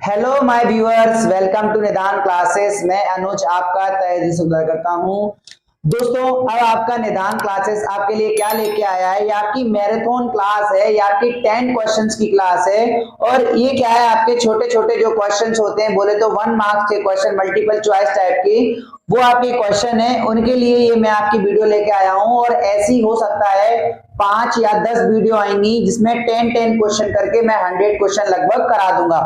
Hello my viewers, welcome to Nidan classes. मैं अनुज आपका तहे दिल से स्वागत करता हूं। दोस्तों, अब आपका निदान क्लासेस आपके लिए क्या लेके आया है? ये आपकी मैराथन क्लास है, ये आपकी 10 क्वेश्चंस की क्लास है। और ये क्या है, आपके छोटे छोटे जो क्वेश्चंस होते हैं, बोले तो 1 मार्क्स के क्वेश्चन, मल्टीपल चॉइस टाइप की, वो आपके क्वेश्चन है, उनके लिए ये मैं आपकी वीडियो लेके आया हूं। और ऐसी हो सकता है 5 या 10 वीडियो आएंगी जिसमें 10 क्वेश्चन करके मैं 100 क्वेश्चन लगभग करा दूंगा।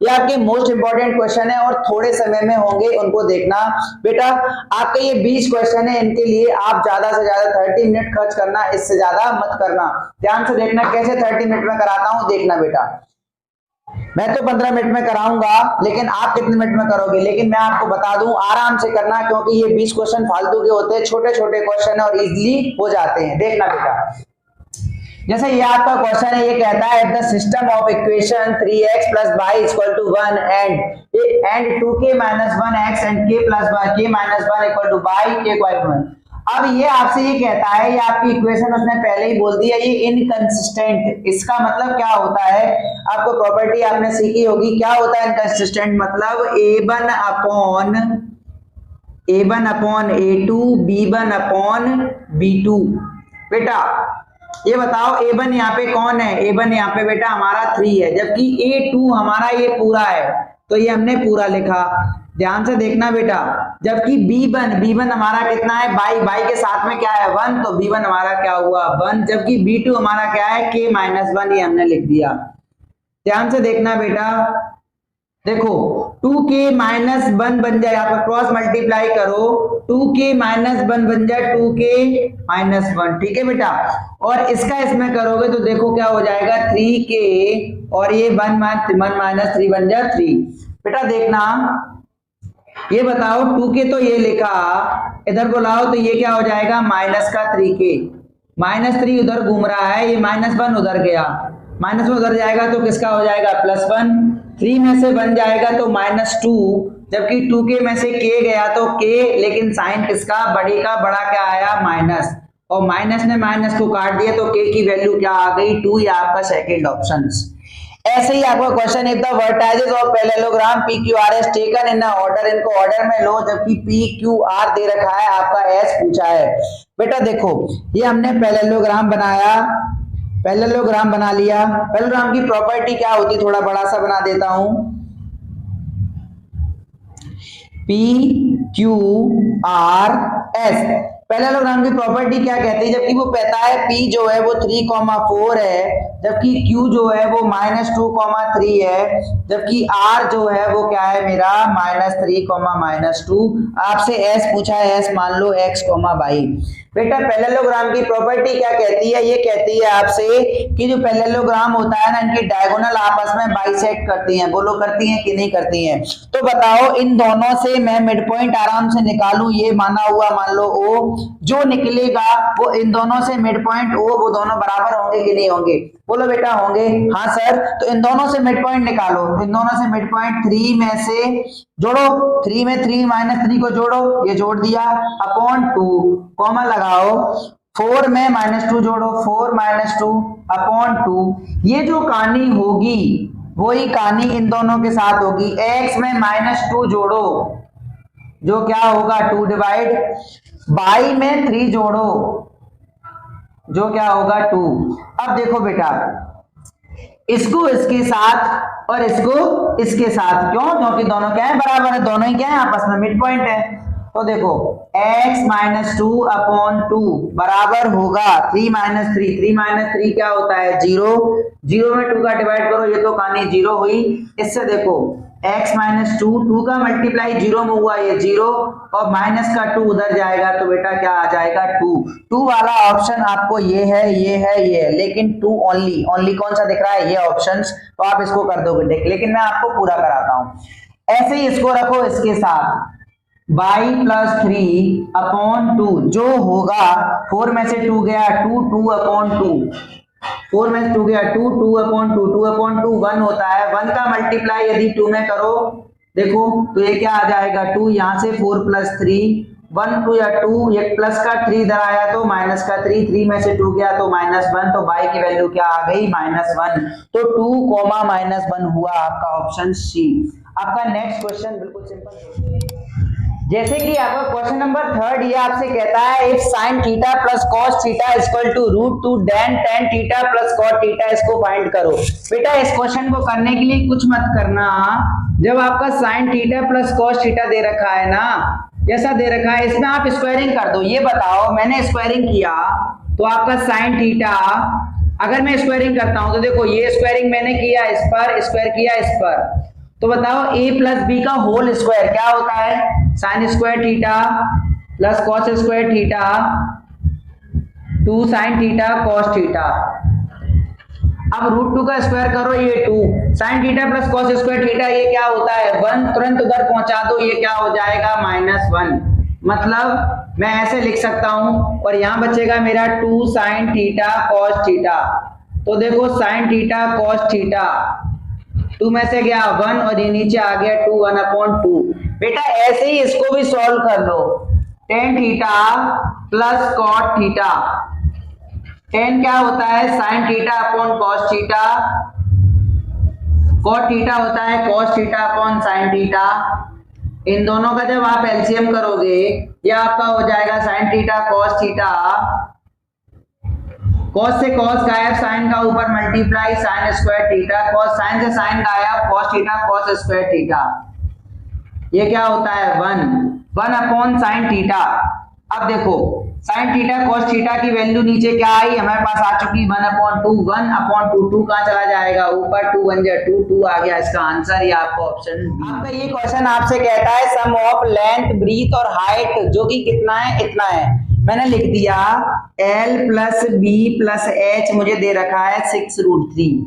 ये आपके मोस्ट इंपॉर्टेंट क्वेश्चन है और थोड़े समय में होंगे, उनको देखना। बेटा, आपके ये 20 क्वेश्चन है, इनके लिए आप ज्यादा से ज्यादा 30 मिनट खर्च करना, इससे ज्यादा मत करना। ध्यान से देखना कैसे 30 मिनट में कराता हूं, देखना बेटा। मैं तो 15 मिनट में कराऊंगा, लेकिन आप कितने मिनट में करोगे? लेकिन मैं आपको बता दूं, आराम से करना, क्योंकि ये 20 क्वेश्चन फालतू के होते हैं, छोटे छोटे क्वेश्चन है और इजीली हो जाते हैं। देखना बेटा, जैसे ये आपका क्वेश्चन है, ये कहता है the system of equation 3x plus y is equal to 1 and 2k minus 1x and k plus k minus 1 equal to y k equal to 1। अब ये आपसे ये कहता है, ये आपकी इक्वेशन उसने पहले ही बोल दिया, ये इनकंसिस्टेंट। इसका मतलब क्या होता है? आपको प्रॉपर्टी आपने सीखी होगी, क्या होता है इनकंसिस्टेंट? मतलब a1 upon a2 b1 upon b2। बेटा ये बताओ, a1 यहाँ पे कौन है? a1 यहाँ पे बेटा हमारा 3 है, जबकि a2 हमारा ये पूरा है, तो ये हमने पूरा लिखा। ध्यान से देखना बेटा, जबकि b1 हमारा कितना है? बाई के साथ में क्या है? 1, तो b1 हमारा क्या हुआ? 1। जबकि b2 हमारा क्या है? k माइनस 1, ये हमने लिख दिया। ध्यान से देखना बेटा, देखो 2k माइनस 1 बन जाए, आप क्रॉस मल्टीप्लाई करो, 2k माइनस 1 बन जाए 2k माइनस 1। ठीक है बेटा, और इसका इसमें करोगे तो देखो क्या हो जाएगा? 3k और ये 1 माइनस 3 बन जाए 3। बेटा देखना, ये बताओ 2k तो ये लिखा, इधर बुलाओ तो ये क्या हो जाएगा? माइनस का 3k, माइनस 3 उधर घूम रहा है, ये माइनस 1 उधर गया, माइनस 1 उधर जाएगा तो किसका हो जाएगा? प्लस 1। 3 में से 1 जाएगा तो माइनस 2, जबकि 2k में से k गया तो k, लेकिन साइन किसका? बड़ी का, बड़ा क्या आया? माइनस, और माइनस ने माइनस को काट दिया तो k की वैल्यू क्या आ गई? 2। ये आपका सेकंड ऑप्शन। ऐसे ही आपका question, if the vertices of parallelogram PQR is taken in order, इनको ऑर्डर में लो, जबकि PQR दे रखा है, आपका S पूछा है। बेटा देखो, ये हमने पैरेललोग्राम बनाया, पैरेललोग्राम बना लिया। पैरेललोग्राम की प्रॉपर्टी क्या होती? थोड़ा बड़ा सा बना देता हूं, PQRS। पैरेललोग्राम की प्रॉपर्टी क्या कहती है? जबकि वो कहता है P जो है वो 3,4 है, जबकि Q जो है वो -2,3 है, जबकि R जो है वो क्या है मेरा? -3, -2। आपसे S पूछा है, S मान लो x, y। बेटा पैरेललोग्राम की प्रॉपर्टी क्या कहती है? ये कहती है आपसे कि जो पैरेललोग्राम होता है ना, इनकी डायगोनल आपस में बाइसेक्ट करती हैं। बोलो, करती हैं कि नहीं करती हैं? तो बताओ, इन दोनों से मैं मिड पॉइंट आराम से निकालूं, ये माना हुआ मान लो O, जो निकलेगा वो इन दोनों से मिड पॉइंट O, वो दोनों बराबर होंगे कि नहीं होंगे? बोलो बेटा, होंगे। हाँ सर, तो इन दोनों से मिड पॉइंट निकालो, इन दोनों से मिड पॉइंट 3 में से जोड़ो, 3 में 3 माइनस 3 को जोड़ो, ये जोड़ दिया, अपॉन 2, कॉमा लगाओ, 4 में -2 जोड़ो, 4 - 2 अपॉन 2। ये जो कहानी होगी वही कहानी इन दोनों के साथ होगी। x में -2 जोड़ो, जो क्या होगा? 2 डिवाइड, y में 3 जोड़ो, जो क्या होगा? 2। अब देखो बेटा, इसको इसके साथ और इसको इसके साथ, क्यों? क्योंकि दोनों क्या है? बराबर है, दोनों ही क्या है? आपस में मिड पॉइंट है। तो देखो x - 2 अपॉन 2 बराबर होगा 3 - 3। 3 - 3 क्या होता है? 0। 0 में 2 का डिवाइड करो, ये तो कहानी 0 हुई। इससे देखो x - 2, 2 का मल्टीप्लाई 0 में हुआ, ये 0, और माइनस का 2 उधर जाएगा तो बेटा क्या आ जाएगा? 2। 2 वाला ऑप्शन आपको ये है, ये है, ये है, लेकिन 2 ओनली कौन सा दिख रहा है? ये ऑप्शंस। तो आप इसको कर दोगे, लेकिन मैं आपको पूरा कराता हूं। ऐसे ही इसको रखो इसके साथ, y + 3 अपॉन 2, जो होगा 4 में से 2 गया 2, 2 अपॉन 2, 4 में से 2 गया 2, 2 अपॉन 2, 2 अपॉन 2 1 होता है। 1 का मल्टीप्लाई यदि 2 में करो, देखो तो ये क्या आ जाएगा? 2। यहां से 4 + 3 1 2 या 2, एक प्लस का 3 इधर आया तो माइनस का 3, 3 में से 2 गया तो -1, तो y की वैल्यू क्या आ गई -1। तो 2 -1 हुआ आपका ऑप्शन सी। आपका नेक्स्ट क्वेश्चन बिल्कुल सिंपल, जैसे कि आपका क्वेश्चन नंबर 3 ये आपसे कहता है if sin theta plus cos theta equal to √2 then tan theta plus cot theta, इसको फाइंड करो। बेटा इस क्वेश्चन को करने के लिए कुछ मत करना, जब आपका sin theta plus cos theta दे रखा है ना, जैसा दे रखा है इसमें आप स्क्वायरिंग कर दो। ये बताओ मैंने स्क्वायरिंग किया तो आपका sin थीटा, अगर मैं स्क्वायरिंग करता हूं तो देखो ये स्क्वायरिंग मैंने किया इस पर, स्क्वायर किया इस पर, तो बताओ a प्लस बी का होल स्क्वायर क्या होता है, sine square theta plus cos square theta 2 sine theta cos theta. अब √2 का स्क्वायर करो, ये 2 sine theta plus cos square theta, ये क्या होता है 1, तुरंत उधर पहुंचा दो, ये क्या हो जाएगा -1। मतलब मैं ऐसे लिख सकता हूं, और यहां बचेगा मेरा 2 साइन थीटा कॉस थीटा। तो देखो साइन थीटा कॉस थीटा 2 में से गया 1 और ये नीचे आ गया 2 1/2। बेटा ऐसे ही इसको भी सॉल्व कर लो, tan theta plus cot theta, tan क्या होता है sin theta upon cos theta, cot theta होता है cos theta upon sin theta. इन दोनों का जब आप एलसीएम करोगे ये आपका हो जाएगा sin theta cos theta, cos से cos गायब, sin का ऊपर multiply sin square theta, cos sin से sin गायब, cos theta cos square theta, ये क्या होता है 1 sin थीटा। अब देखो sin थीटा cos थीटा की वैल्यू नीचे क्या आई हमारे पास आ चुकी 1/2, 1/2, 2 कहां चला जाएगा ऊपर, 2 1 जा 2, 2 आ गया इसका आंसर। ये आपका ऑप्शन बी। आपका ये क्वेश्चन आपसे कहता है सम ऑफ लेंथ ब्रीथ और हाइट, जो कि कितना है इतना है, मैंने लिख दिया L plus B plus H, मुझे दे रखा है 6√3।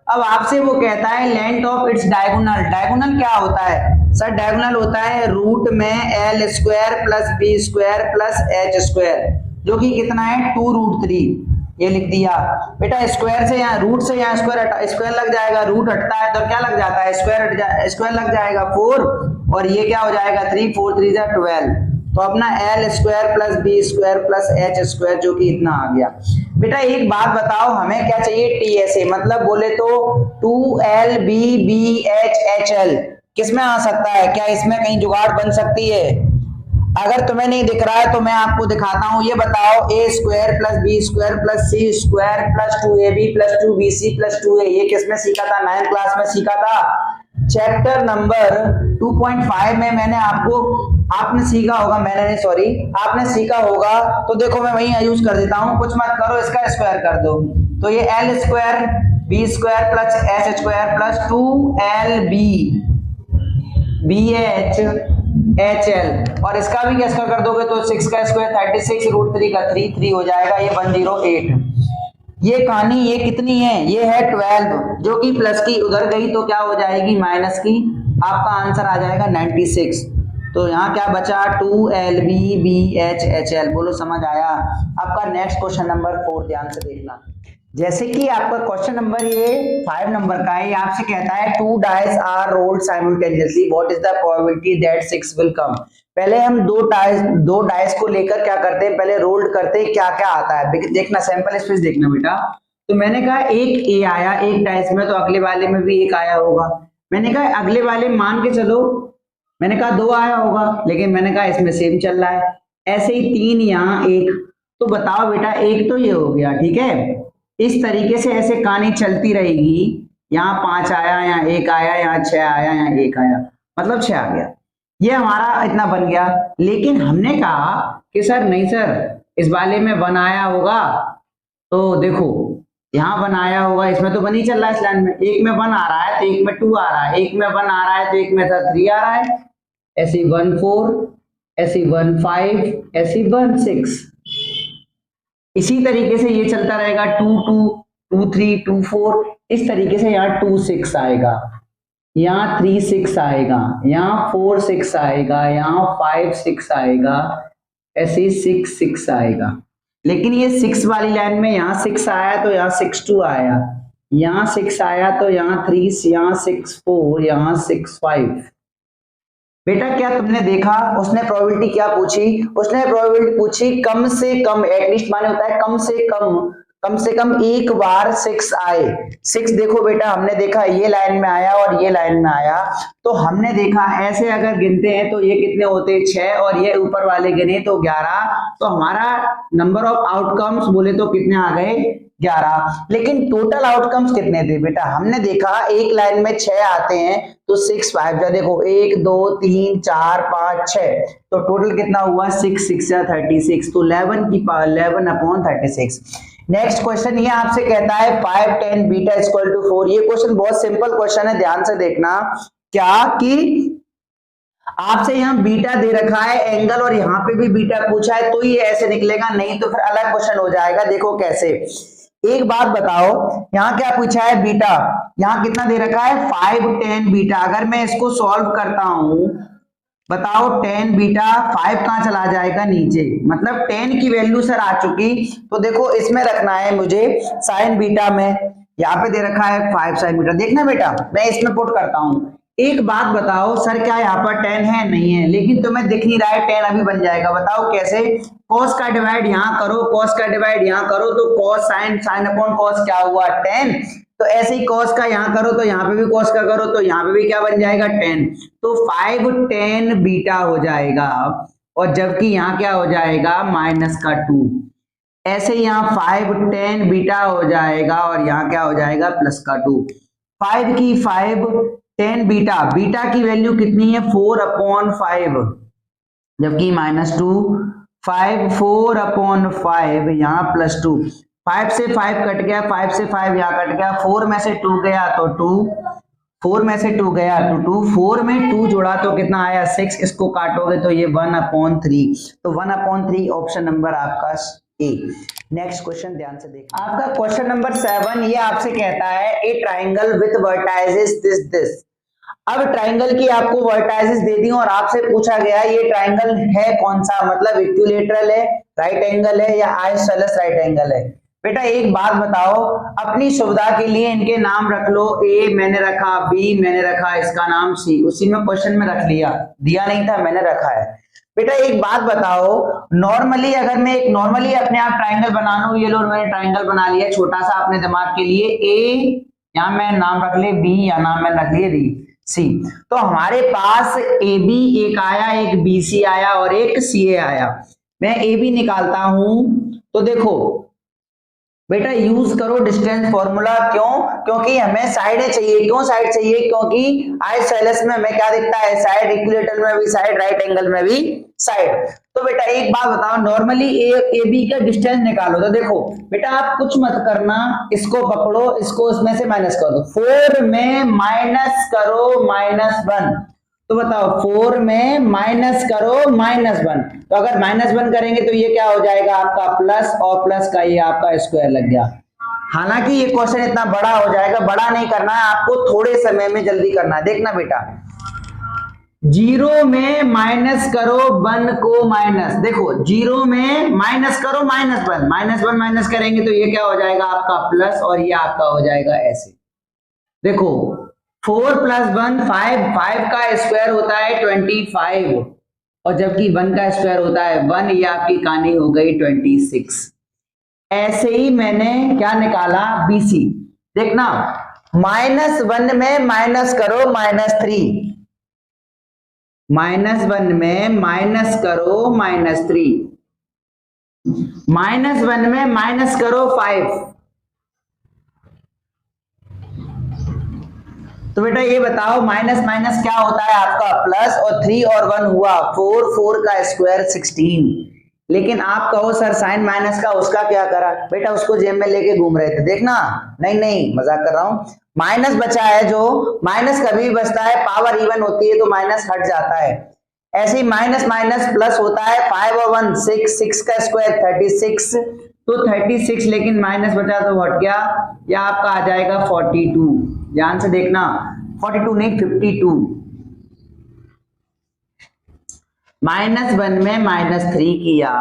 अब आपसे वो कहता है length of its diagonal, diagonal क्या होता है सर, डायगोनल होता है रूट में L square plus B square plus H square, जो कि कितना है 2√3, ये लिख दिया। बेटा स्क्वायर से यहाँ रूट से यहाँ स्क्वायर लग जाएगा, रूट हटता है तो क्या लग जाता है स्क्वायर लग जाएगा 4, और ये क्या हो जाएगा 3 4 3 जा 12, तो अपना L square plus B square plus H square, जो कि इतना आ गया। बेटा एक बात बताओ हमें क्या चाहिए TSA, मतलब बोले तो 2LBBHHL किसमें आ सकता है, क्या इसमें कहीं जुगाड़ बन सकती है? अगर तुम्हें नहीं दिख रहा है तो मैं आपको दिखाता हूं, ये बताओ a square plus B square plus C square plus 2ab plus 2bc plus 2a, ये किसमें सीखा था 9th क्लास में सीखा था, चैप्टर नंबर 2.5 में मैंने आपने सीखा होगा, मैंने नहीं सॉरी आपने सीखा होगा। तो देखो मैं वही यूज कर देता हूं, कुछ मत करो इसका स्क्वायर कर दो, तो ये L square B square plus H square plus 2LB BHHL, और इसका भी कैसे कर दोगे तो 6 का स्क्वायर 36√3 का 3 3 हो जाएगा, ये 108। ये कहानी ये कितनी है, ये है 12, जो कि प्लस की उधर गई तो क्या हो जाएगी माइनस की, आपका आंसर आ जाएगा 96। तो यहाँ क्या बचा 2LBBHHL, बोलो समझ आया। आपका नेक्स्ट क्वेश्चन नंबर 4 ध्यान से देखना, जैसे कि आपका क्वेश्चन नंबर ये 5 नंबर का है, ये आपसे कहता है 2 dice are rolled simultaneously, what is the probability that 6 will come. पहले हम दो डाइस को लेकर क्या करते हैं, पहले रोल्ड करते हैं, क्या क्या आता है देखना, सैंपल स्पेस देखना बेटा। तो मैंने कहा एक ए आया एक डाइस में, तो अगले वाले में भी एक आया होगा। मैंने कहा अगले वाले मान के चलो, मैंने कहा 2 आया होगा, लेकिन मैंने कहा इसमें सेम चल रहा है, ऐसे ही 3 यहाँ 1, तो बताओ बेटा एक तो ये हो गया, ठीक है। इस तरीके से ऐसे कहानी चलती रहेगी, यहाँ 5 आया, यहाँ 1 आया, यहाँ 6 आया, यहाँ 1 आया, मतलब 6 आ गया, ये हमारा इतना बन गया। लेकिन हमने कहा कि सर नहीं सर इस वाले में 1 आया होगा, तो देखो यहाँ 1 आया होगा, इसमें तो 1 ही चल रहा है इस लाइन में, एक में 1 आ रहा है तो एक में 2 आ रहा है, एक में 1 आ रहा है तो एक में 3 आ रहा है, ऐसे 1 4, ऐसे 1 5, ऐसे 1 6, इसी तरीके से ये चलता रहेगा 2 2 2 3 2 4, इस तरीके से यहाँ 2 6 आएगा, यहाँ 3 6 आएगा, यहाँ 4 6 आएगा, यहाँ 5 6 आएगा, ऐसे 6 6 आएगा। लेकिन ये 6 वाली लाइन में यहाँ 6 आया तो यहाँ 6 2 आया, यहाँ 6 आया तो यहाँ 3, यहाँ 6 4, यहाँ 6 5, बेटा क्या तुमने देखा उसने प्रोबेबिलिटी क्या पूछी, उसने प्रोबेबिलिटी पूछी कम से कम, एटलीस्ट माने होता है कम से कम एक बार 6 आए। 6 देखो बेटा हमने देखा ये लाइन में आया और ये लाइन में आया, तो हमने देखा ऐसे अगर गिनते हैं तो ये कितने होते 6 और ये ऊपर वाले गिने तो 11, तो हमारा नंबर ऑफ आउटकम्स बोले तो कितने आ गए 11। लेकिन टोटल आउटकम्स कितने थे बेटा, हमने देखा एक लाइन में 6 आते हैं तो 6 5 देखो 1 2 3 4 5 6, तो टोटल कितना हुआ 6 6 36, तो 11 की पावर 11/36। नेक्स्ट क्वेश्चन ये आपसे कहता है 5 10 बीटा इक्वल टू 4। ये क्वेश्चन बहुत सिंपल क्वेश्चन है, ध्यान से देखना। क्या कि आपसे यहाँ बीटा दे रखा है एंगल और यहाँ पे भी बीटा पूछा है, तो ये ऐसे निकलेगा, नहीं तो फिर अलग क्वेश्चन हो जाएगा। देखो कैसे, एक बात बताओ, यहाँ क्या पूछा है बीटा, यहाँ कितना दे रखा है 5 10 बीटा। अगर मैं इसको सॉल्व करता हूं बताओ 10 बीटा 5 कहां चला जाएगा नीचे, मतलब 10 की वैल्यू सर आ चुकी, तो देखो इसमें रखना है मुझे साइन बीटा में, यहाँ पे दे रखा है 5 साइन बीटा। देखना बेटा मैं इसमें पुट करता हूं। एक बात बताओ सर क्या यहाँ पर 10 है, नहीं है, लेकिन तुम्हें दिख नहीं रहा है 10 अभी बन जाएगा। बताओ कैसे, कॉस का डिवाइड यहाँ करो, कॉस का डिवाइड यहाँ करो, तो cos sine, sine upon cos क्या हुआ 10, तो ऐसे ही कॉस का यहाँ करो तो यहाँ पे भी कॉस का करो तो यहाँ पे भी क्या बन जाएगा 10, तो 5 10 बीटा हो जाएगा, और जबकि यहाँ क्या हो जाएगा माइनस का 2। ऐसे यहाँ 5 10 बीटा हो जाएगा और यहाँ क्या हो जाएगा प्लस का 2। 5 की 5 10 बीटा, बीटा की वैल्यू कितनी है 4/5, जबकि -2 5 4/5 यहाँ +2, 5 से 5 कट गया, 5 से 5 यहाँ कट गया, 4 में से 2 गया तो 2, 4 में से 2 गया तो 2, 4 में 2 जोड़ा तो कितना आया 6, इसको काटोगे तो ये 1/3, तो 1/3 ऑप्शन नंबर आपका ए। नेक्स्ट क्वेश्चन ध्यान से देखिए, आपका क्वेश्चन नंबर 7, ये आपसे कहता है ए ट्राइंगल विथ वर्टाइसेस दिस। अब ट्राइंगल की आपको वर्टाइसेस दे दी और आपसे पूछा गया ये ट्राइंगल है कौन सा, मतलब इक्विलेटरल है, राइट एंगल है, या आइसोसेलेस राइट एंगल है। बेटा एक बात बताओ, अपनी सुविधा के लिए इनके नाम रख लो, ए मैंने रखा, बी मैंने रखा, इसका नाम सी, उसी में क्वेश्चन में रख लिया, दिया नहीं था मैंने रखा है। बेटा एक बात बताओ, नॉर्मली अगर मैं एक नॉर्मली अपने आप ट्राइंगल बना लूं, ये लो मैंने ट्राइंगल बना लिया छोटा सा अपने दिमाग के लिए, ए यहाँ मैं नाम रख ले बी, या नाम मैंने रख लिए डी सी, तो हमारे पास ए बी एक आया, एक बी सी आया और एक सी ए आया। मैं ए बी निकालता हूं तो देखो बेटा यूज करो डिस्टेंस फॉर्मूला, क्यों, क्योंकि हमें साइडें चाहिए। क्यों साइड चाहिए, क्योंकि आइसोसेलेस में हमें क्या दिखता है साइड, इक्विलेटरल में भी साइड, राइट एंगल में भी साइड। तो बेटा एक बात बताओ, नॉर्मली ए बी का डिस्टेंस निकालो, तो देखो बेटा आप कुछ मत करना, इसको पकड़ो, इसको इसमें से माइनस कर दो, 4 में माइनस करो -1, तो बताओ 4 में माइनस करो -1, तो अगर -1 करेंगे तो ये क्या हो जाएगा आपका प्लस, और प्लस का ये आपका स्क्वायर लग गया। हालांकि ये क्वेश्चन इतना बड़ा हो जाएगा, बड़ा नहीं करना है आपको, थोड़े समय में जल्दी करना है। देखना बेटा 0 में माइनस करो 1 को माइनस, देखो 0 में माइनस करो -1 माइनस करेंगे तो ये क्या हो जाएगा आपका प्लस, और ये आपका हो जाएगा ऐसे। देखो 4 + 1 5, 5 का स्क्वायर होता है 25, और जबकि 1 का स्क्वायर होता है 1, ये आपकी कहानी हो गई 26। ऐसे ही मैंने क्या निकाला BC, देखना -1 में माइनस करो -3, -1 में माइनस करो -3, -1 में माइनस करो 5, तो बेटा ये बताओ माइनस माइनस क्या होता है आपका प्लस, और 3 और 1 हुआ 4, 4 का स्क्वायर 16। लेकिन आप कहो सर साइन माइनस का उसका क्या करा, बेटा उसको जेब में लेके घूम रहे थे, देखना नहीं मजाक कर रहा हूं, माइनस बचा है, जो माइनस कभी भी बचता है पावर इवन होती है तो माइनस हट जाता है, ऐसे ही माइनस माइनस प्लस होता है, 5 और 1 6, 6 का स्क्वायर 36, तो 36, लेकिन माइनस बचा तो हट गया, या आपका आ जाएगा 42। ध्यान से देखना 42 नहीं 52, -1 में -3 किया,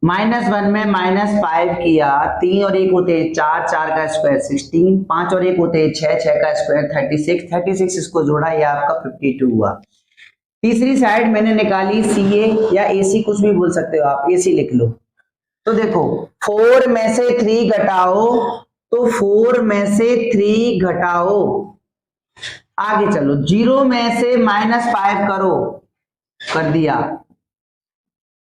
-1 में -5 किया, 3 और 1 होते हैं 4, 4 का स्क्वायर 16, 5 और 1 होते हैं 6, 6 का स्क्वायर 36, 36 इसको जोड़ा, ये आपका 52 हुआ। तीसरी साइड मैंने निकाली CA या AC, कुछ भी बोल सकते हो आप, AC लिख लो। तो देखो 4 में से 3 घटाओ, तो 4 में से 3 घटाओ, आगे चलो 0 में से -5 करो, कर दिया।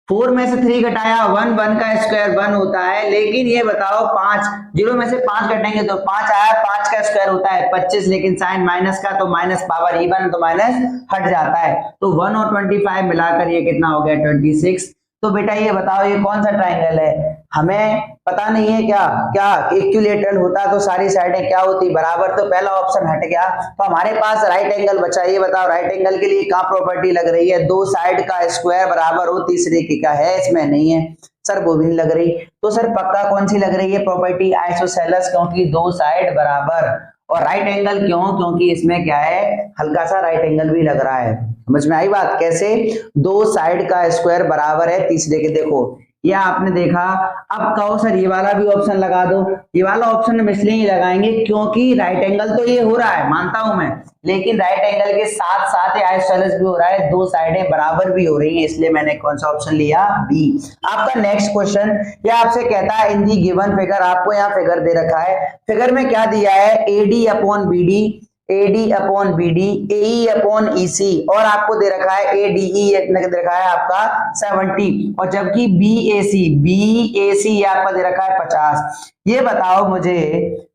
4 में से 3 घटाया 1, 1 का स्क्वायर 1 होता है, लेकिन ये बताओ 5, 0 में से 5 घटाएंगे तो 5 आया, 5 का स्क्वायर होता है 25, लेकिन साइन माइनस का तो माइनस पावर इवन तो माइनस हट जाता है, तो 1 और 25 मिलाकर ये कितना हो गया 26। तो बेटा ये बताओ ये कौन सा ट्राइंगल है, हमें पता नहीं है क्या, क्या इक्विलैटरल होता तो सारी साइडें क्या होती बराबर, तो पहला ऑप्शन हट गया, तो हमारे पास राइट एंगल बचा। ये बताओ राइट एंगल के लिए क्या प्रॉपर्टी लग रही है, दो साइड का स्क्वायर बराबर हो तीसरे की का, है इसमें नहीं है सर, वो भी नहीं लग रही। तो सर पक्का कौन सी लग रही है प्रॉपर्टी, आइसोसेलेस, क्योंकि दो साइड बराबर, और राइट एंगल क्यों, क्योंकि इसमें क्या है हल्का सा राइट एंगल भी लग रहा है। समझ में आई बात, कैसे दो साइड का स्क्वायर बराबर है तीसरे के। देखो ये आपने देखा, अब कहो सर ये वाला भी ऑप्शन लगा दो, ये वाला ऑप्शन हम इसलिए ही लगाएंगे क्योंकि राइट एंगल तो ये हो रहा है मानता हूं मैं, लेकिन राइट एंगल के साथ साथ आइसोसेलेस भी हो रहा है, दो साइडें बराबर भी हो रही हैं, इसलिए मैंने कौन सा ऑप्शन लिया, बी। आपका नेक्स्ट क्वेश्चन ये आपसे कहता है इन दी गिवन फिगर, आपको यहाँ फिगर दे रखा है, फिगर में क्या दिया है, AD upon BD, AD upon BD, AE upon EC, और आपको दे रखा है ADE दे रखा है आपका 70, और जबकि BAC आपका दे रखा है 50। ये बताओ मुझे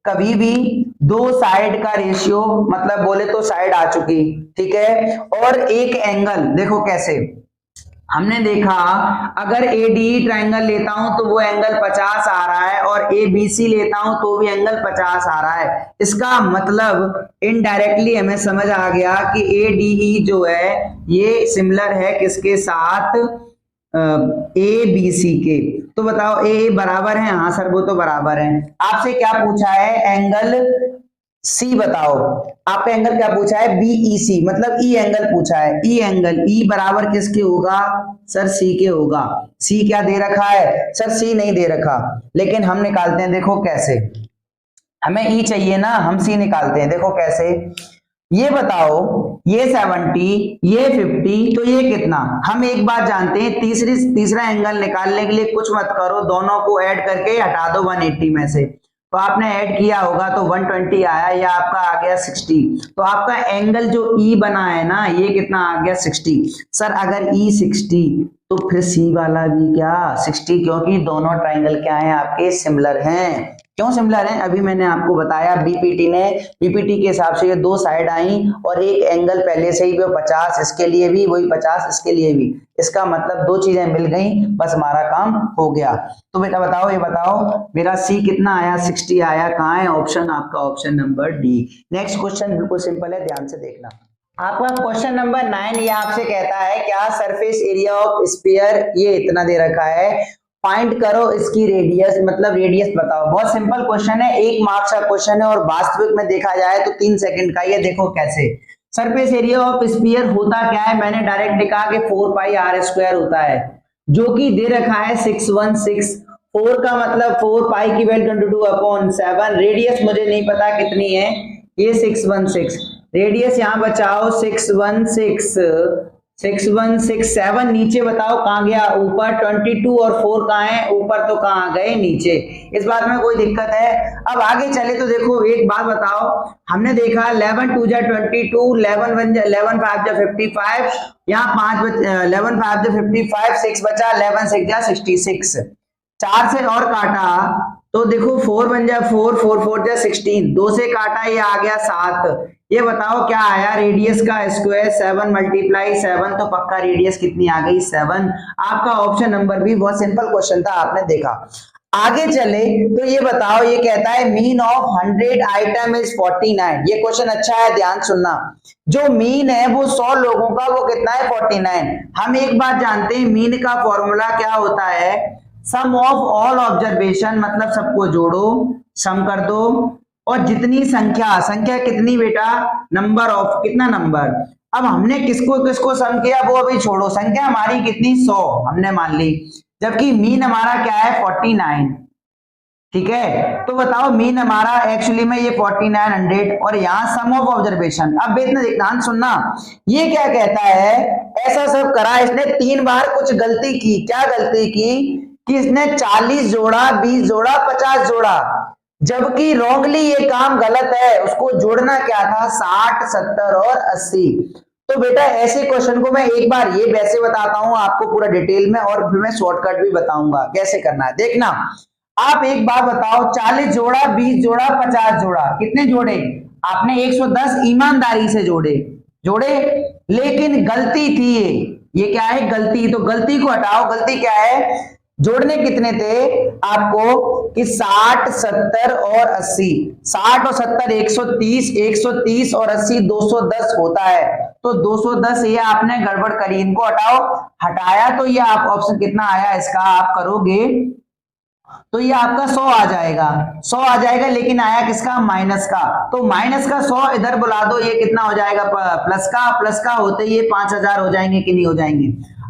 कभी भी दो साइड का रेशियो, मतलब बोले तो साइड आ चुकी, ठीक है, और एक एंगल, देखो कैसे हमने देखा अगर ADE ट्राइंगल लेता हूं तो वो एंगल 50 आ रहा है, और ABC लेता हूं तो भी एंगल 50 आ रहा है, इसका मतलब इनडायरेक्टली हमें समझ आ गया कि ADE जो है ये सिमिलर है किसके साथ, ABC के। तो बताओ A बराबर है, हाँ सर वो तो बराबर है। आपसे क्या पूछा है, एंगल C बताओ, आपका एंगल क्या पूछा है, BEC, मतलब E एंगल पूछा है, E एंगल, E बराबर किसके होगा सर, C के होगा। C क्या दे रखा है सर, C नहीं दे रखा, लेकिन हम निकालते हैं, देखो कैसे, हमें E चाहिए ना, हम C निकालते हैं, देखो कैसे। ये बताओ ये 70, ये 50, तो ये कितना, हम एक बात जानते हैं, तीसरा एंगल निकालने के लिए कुछ मत करो, दोनों को ऐड करके हटा दो 180 में से, तो आपने ऐड किया होगा तो 120 आया, या आपका आ गया 60, तो आपका एंगल जो E बना है ना ये कितना आ गया 60। सर अगर E 60 तो फिर C वाला भी क्या 60, क्योंकि दोनों ट्राइंगल क्या हैं आपके सिमिलर हैं। क्यों सिमिलर है, अभी मैंने आपको बताया, बीपीटी के हिसाब से ये दो साइड आई और एक एंगल पहले से ही वो 50, इसके लिए भी वही 50, इसके लिए भी, इसका मतलब दो चीजें मिल गई, बस हमारा काम हो गया। तो बेटा बताओ, ये बताओ मेरा C कितना आया, 60 आया, कहाँ है ऑप्शन, आपका option number D. Next question बिल्कुल सिंपल है, ध्यान से देखना। आपका क्वेश्चन नंबर 9 ये आपसे कहता है क्या सरफेस एरिया ऑफ स्फीयर, ये इतना दे रखा है, फाइंड करो इसकी रेडियस, मतलब रेडियस बताओ। बहुत सिंपल क्वेश्चन है, 1 मार्क्स का क्वेश्चन है, और वास्तविक में देखा जाए तो 3 सेकंड का। ये देखो कैसे, सरफेस एरिया ऑफ स्फीयर होता क्या है, मैंने डायरेक्ट लिखा कि 4πr² होता है, जो कि दे रखा है 616, 4 का मतलब 4π की वैल्यू 22/7, रेडियस मुझे नहीं पता कितनी है, ये 616, रेडियस यहाँ बचाओ 616, नीचे बताओ कहाँ गया, ऊपर 22, और 4 कहाँ है ऊपर, तो कहाँ गए नीचे, इस बात में कोई दिक्कत है। अब आगे चले तो देखो एक बात बताओ, हमने देखा 11 2 जा 22, 11 5 जा 55, यहाँ 11 5 जा 55, 6 बचा, 11 6 जा 66, 4 से और काटा तो देखो 4 बन जा 4, 4 4 जा 16, 2 से काटा ये आ गया 7। ये बताओ क्या आया, रेडियस का स्क्वायर 7 × 7, तो पक्का रेडियस कितनी आ गई 7। आपका ऑप्शन नंबर बी, बहुत सिंपल क्वेश्चन था, आपने देखा। आगे चले तो ये बताओ, ये कहता है मीन ऑफ 100 आइटम इज 49। ये क्वेश्चन अच्छा है, ध्यान सुनना, जो मीन है वो 100 लोगों का वो कितना है 49। हम एक बात जानते हैं, मीन का फॉर्मूला क्या होता है, सम ऑफ ऑल ऑब्जर्वेशन, मतलब सबको जोड़ो, सम कर दो, और जितनी संख्या कितनी बेटा, नंबर ऑफ, कितना नंबर। अब हमने किसको किसको सम किया वो अभी छोड़ो, संख्या हमारी कितनी 100 हमने मान ली, जबकि मीन हमारा क्या है 49, ठीक है। तो बताओ मीन हमारा एक्चुअली में ये 4900 और यहाँ सम ऑफ ऑब्जर्वेशन। अब इतना ध्यान सुनना, ये क्या कहता है, ऐसा सब करा इसने 3 बार, कुछ गलती की। क्या गलती की कि इसने 40 जोड़ा, 20 जोड़ा, 50 जोड़ा, जबकि रॉन्गली ये काम गलत है। उसको जोड़ना क्या था, 60, 70 और 80। तो बेटा ऐसे क्वेश्चन को मैं एक बार ये वैसे बताता हूं आपको पूरा डिटेल में, और फिर मैं शॉर्टकट भी बताऊंगा कैसे करना है। देखना, आप एक बार बताओ, 40 जोड़ा, 20 जोड़ा, 50 जोड़ा, कितने जोड़े आपने? 110 ईमानदारी से जोड़े, लेकिन गलती थी ये क्या है, गलती। तो गलती को हटाओ, गलती क्या है, जोड़ने कितने थे आपको कि 60, 70 और 80। 60 और 70 130, 130 और 80 210 होता है। तो 210 ये आपने गड़बड़ करी, इनको हटाओ। हटाया तो ये आप ऑप्शन कितना आया इसका, आप करोगे तो ये आपका 100 आ जाएगा, 100 आ जाएगा, लेकिन आया किसका, माइनस का। तो माइनस का 100 इधर बुला दो, ये कितना हो जाएगा, प्लस का होते ये 5000 हो जाएंगे कि नहीं हो जाएंगे।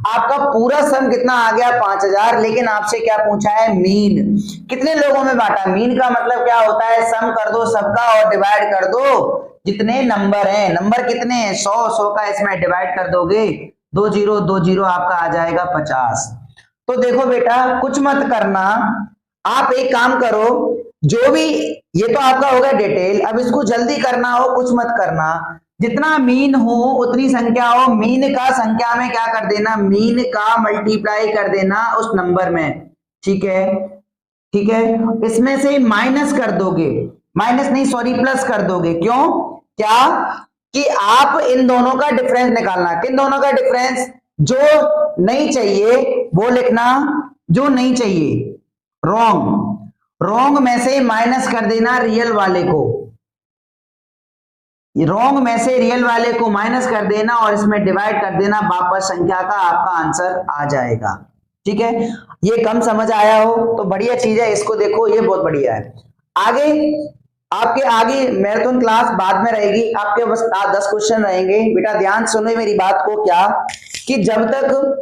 आपका पूरा सम कितना आ गया, 5000। लेकिन आपसे क्या पूछा है, मीन कितने लोगों में बांटा। मीन का मतलब क्या होता है, सम कर दो सबका और डिवाइड कर दो जितने नंबर हैं। नंबर कितने हैं, 100 का इसमें डिवाइड कर दोगे, 20 आपका आ जाएगा 50। तो देखो बेटा कुछ मत करना, आप एक काम करो, जो भी ये तो आपका हो गया डिटेल। अब इसको जल्दी करना हो, कुछ मत करना, जितना मीन हो उतनी संख्या हो, मीन का संख्या में क्या कर देना, मीन का मल्टीप्लाई कर देना उस नंबर में। ठीक है, ठीक है। इसमें से माइनस कर दोगे, माइनस नहीं सॉरी प्लस कर दोगे। क्यों, क्या कि आप इन दोनों का डिफरेंस निकालना। किन दोनों का डिफरेंस, जो नहीं चाहिए वो लिखना, जो नहीं चाहिए रॉन्ग में से माइनस कर देना रियल वाले को, रॉन्ग में से रियल वाले को माइनस कर देना और इसमें डिवाइड कर देना, वापस संख्या का आपका आंसर आ जाएगा। ठीक है, ये कम समझ आया हो तो बढ़िया चीज है, इसको देखो ये बहुत बढ़िया है। आगे आपके आगे मैराथन क्लास बाद में रहेगी, आपके बस 10 क्वेश्चन रहेंगे। बेटा ध्यान सुनो मेरी बात को, क्या कि जब तक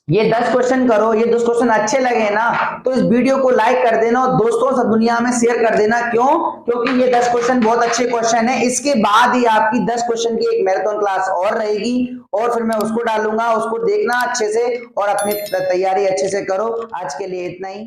ये 10 क्वेश्चन करो, ये 10 क्वेश्चन अच्छे लगे ना तो इस वीडियो को लाइक कर देना और दोस्तों से दुनिया में शेयर कर देना। क्यों, क्योंकि ये 10 क्वेश्चन बहुत अच्छे क्वेश्चन है। इसके बाद ही आपकी 10 क्वेश्चन की एक मैराथन क्लास और रहेगी और फिर मैं उसको डालूंगा, उसको देखना अच्छे से और अपनी तैयारी अच्छे से करो। आज के लिए इतना ही।